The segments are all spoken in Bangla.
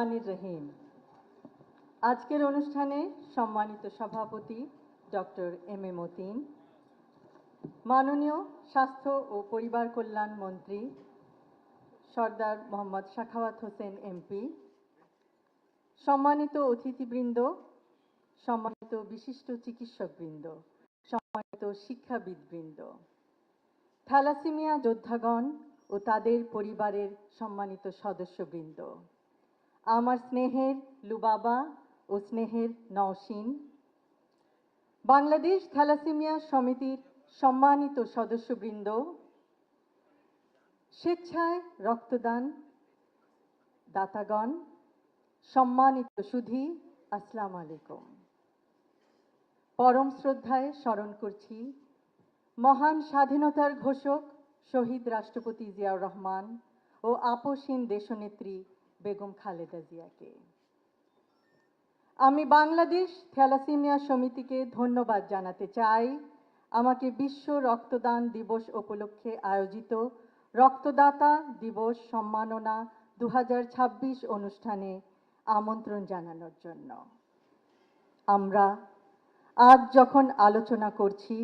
রহমানির রহিম। আজকের অনুষ্ঠানে সম্মানিত সভাপতি ডক্টর এম এ মতিন, মাননীয় স্বাস্থ্য ও পরিবার কল্যাণ মন্ত্রী সর্দার মোহাম্মদ সাখাওয়াত হোসেন এমপি, সম্মানিত অতিথিবৃন্দ, সম্মানিত বিশিষ্ট চিকিৎসকবৃন্দ, সম্মানিত শিক্ষাবিদবৃন্দ, থ্যালাসেমিয়া যোদ্ধাগণ ও তাদের পরিবারের সম্মানিত সদস্যবৃন্দ, আমার স্নেহের লুবাবা ও স্নেহের নওশিন, বাংলাদেশ থ্যালাসেমিয়া সমিতির সম্মানিত সদস্যবৃন্দ, স্বেচ্ছায় রক্তদান দাতাগণ, সম্মানিত সুধী, আসসালামু আলাইকুম। পরম শ্রদ্ধায় স্মরণ করছি মহান স্বাধীনতার ঘোষক শহীদ রাষ্ট্রপতি জিয়াউর রহমান ও আপসহীন দেশনেত্রী বেগম খালেদা জিয়াকে। আমি বাংলাদেশ থ্যালাসেমিয়া সমিতিকে ধন্যবাদ জানাতে চাই আমাকে বিশ্ব রক্তদান দিবস উপলক্ষে আয়োজিত রক্তদাতা দিবস সম্মাননা 2026 অনুষ্ঠানে আমন্ত্রণ জানানোর জন্য। আমরা আজ যখন আলোচনা করছি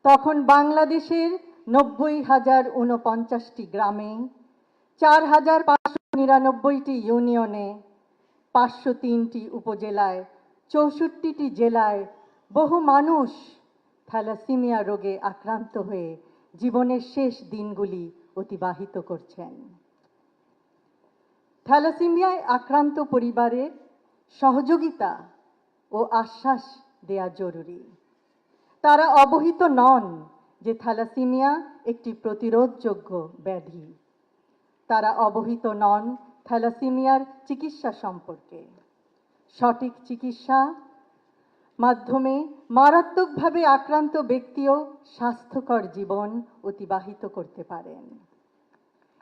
তখন বাংলাদেশের 90,049টি গ্রামে, 4,599টি ইউনিয়নে, 503টি উপজেলায়, 64টি জেলায় বহু মানুষ থ্যালাসেমিয়া রোগে আক্রান্ত হয়ে জীবনের শেষ দিনগুলি অতিবাহিত করছেন। থ্যালাসেমিয়ায় আক্রান্ত পরিবারের সহযোগিতা ও আশ্বাস দেয়া জরুরি। তারা অবহিত নন যে থ্যালাসেমিয়া একটি প্রতিরোধযোগ্য ব্যাধি। তারা অবহিত নন থ্যালাসেমিয়ার চিকিৎসা সম্পর্কে। সঠিক চিকিৎসা মাধ্যমে মারাত্মকভাবে আক্রান্ত ব্যক্তিও স্বাস্থ্যকর জীবন অতিবাহিত করতে পারেন।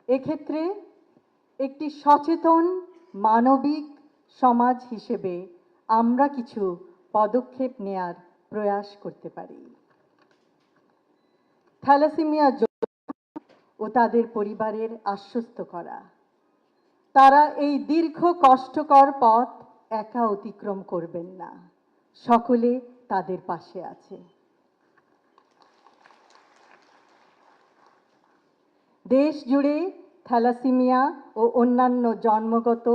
এক্ষেত্রে একটি সচেতন মানবিক সমাজ হিসেবে আমরা কিছু পদক্ষেপ নেয়ার প্রয়াস করতে পারি। থ্যালাসেমিয়া ও তাদের পরিবারের আশ্বস্ত করা, তারা এই দীর্ঘ কষ্টকর পথ একা অতিক্রম করবেন না, সকলে তাদের পাশে আছে। দেশ জুড়ে থ্যালাসেমিয়া ও অন্যান্য জন্মগত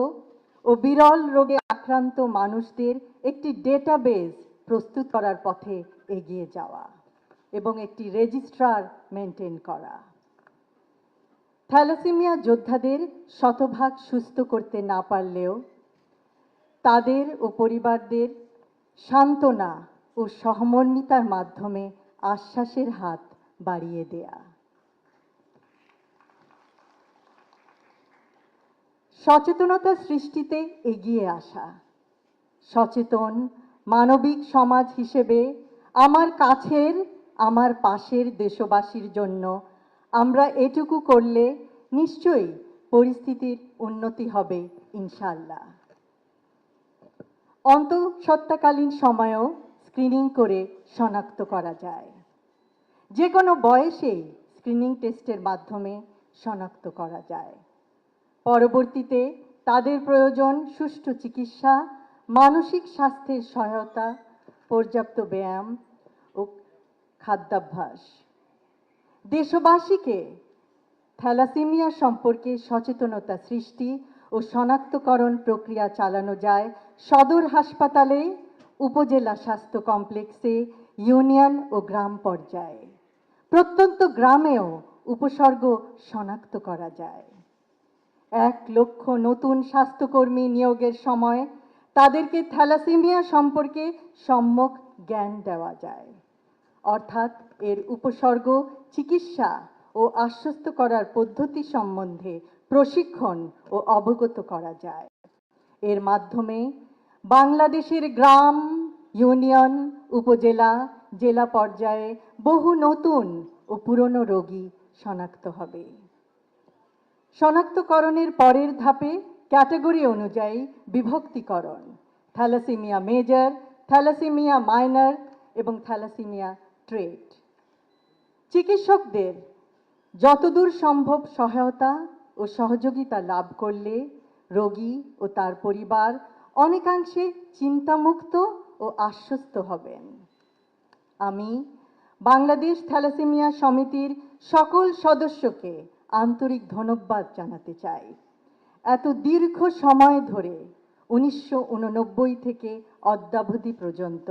ও বিরল রোগে আক্রান্ত মানুষদের একটি ডেটাবেস প্রস্তুত করার পথে এগিয়ে যাওয়া এবং একটি রেজিস্ট্রার মেনটেন করা। থ্যালাসেমিয়া যোদ্ধাদের শতভাগ সুস্থ করতে না পারলেও তাদের ও পরিবারদের সান্ত্বনা ও সহমর্মিতার মাধ্যমে আশ্বাসের হাত বাড়িয়ে দেয়া। সচেতনতা সৃষ্টিতে এগিয়ে আসা। সচেতন মানবিক সমাজ হিসেবে আমার কাছের, আমার পাশের দেশবাসীর জন্য আমরা এটুকু করলে নিশ্চয়ই পরিস্থিতির উন্নতি হবে ইনশাআল্লাহ। অন্তঃসত্ত্বাকালীন সময়েও স্ক্রিনিং করে শনাক্ত করা যায়। যে কোনো বয়সেই স্ক্রিনিং টেস্টের মাধ্যমে শনাক্ত করা যায়। পরবর্তীতে তাদের প্রয়োজন সুষ্ঠু চিকিৎসা, মানসিক স্বাস্থ্যের সহায়তা, পর্যাপ্ত ব্যায়াম ও খাদ্যাভ্যাস। দেশবাসীকে থ্যালাসেমিয়া সম্পর্কে সচেতনতা সৃষ্টি ও শনাক্তকরণ প্রক্রিয়া চালানো যায় সদর হাসপাতালে, উপজেলা স্বাস্থ্য কমপ্লেক্সে, ইউনিয়ন ও গ্রাম পর্যায়ে। প্রত্যন্ত গ্রামেও উপসর্গ শনাক্ত করা যায়। 1 লক্ষ নতুন স্বাস্থ্যকর্মী নিয়োগের সময় তাদেরকে থ্যালাসেমিয়া সম্পর্কে সম্যক জ্ঞান দেওয়া যায়, অর্থাৎ এর উপসর্গ, চিকিৎসা ও আশ্বস্ত করার পদ্ধতি সম্বন্ধে প্রশিক্ষণ ও অবগত করা যায়। এর মাধ্যমে বাংলাদেশের গ্রাম, ইউনিয়ন, উপজেলা, জেলা পর্যায়ে বহু নতুন ও পুরনো রোগী শনাক্ত হবে। শনাক্তকরণের পরের ধাপে ক্যাটাগরি অনুযায়ী বিভক্তিকরণ: থ্যালাসেমিয়া মেজর, থ্যালাসেমিয়া মাইনর এবং থ্যালাসেমিয়া ট্রেট। চিকিৎসকদের যতদূর সম্ভব সহায়তা ও সহযোগিতা লাভ করলে রোগী ও তার পরিবার অনেকাংশে চিন্তামুক্ত ও আশ্বস্ত হবেন। আমি বাংলাদেশ থ্যালাসেমিয়া সমিতির সকল সদস্যকে আন্তরিক ধন্যবাদ জানাতে চাই। এত দীর্ঘ সময় ধরে 1989 থেকে অদ্যাবধি পর্যন্ত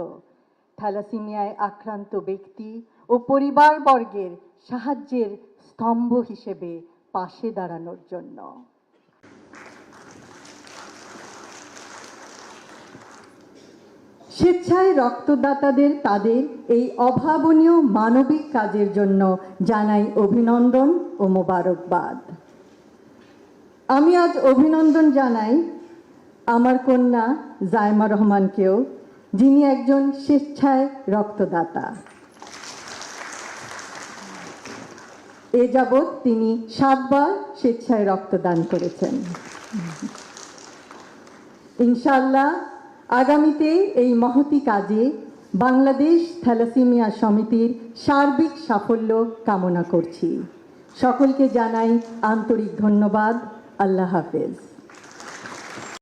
থ্যালাসেমিয়ায় আক্রান্ত ব্যক্তি ও পরিবারবর্গের সাহায্যের স্তম্ভ হিসেবে পাশে দাঁড়ানোর জন্য। স্বেচ্ছায় রক্তদাতাদের তাদের এই অভাবনীয় মানবিক কাজের জন্য জানাই অভিনন্দন ও মোবারকবাদ। আমি আজ অভিনন্দন জানাই আমার কন্যা জাইমা রহমানকেও, যিনি একজন স্বেচ্ছায় রক্তদাতা। এ যাবৎ তিনি 7 বার স্বেচ্ছায় রক্তদান করেছেন। ইনশাআল্লাহ আগামীতে এই মহতি কাজে বাংলাদেশ থ্যালাসেমিয়া সমিতির সার্বিক সাফল্য কামনা করছি। সকলকে জানাই আন্তরিক ধন্যবাদ। আল্লাহ হাফেজ।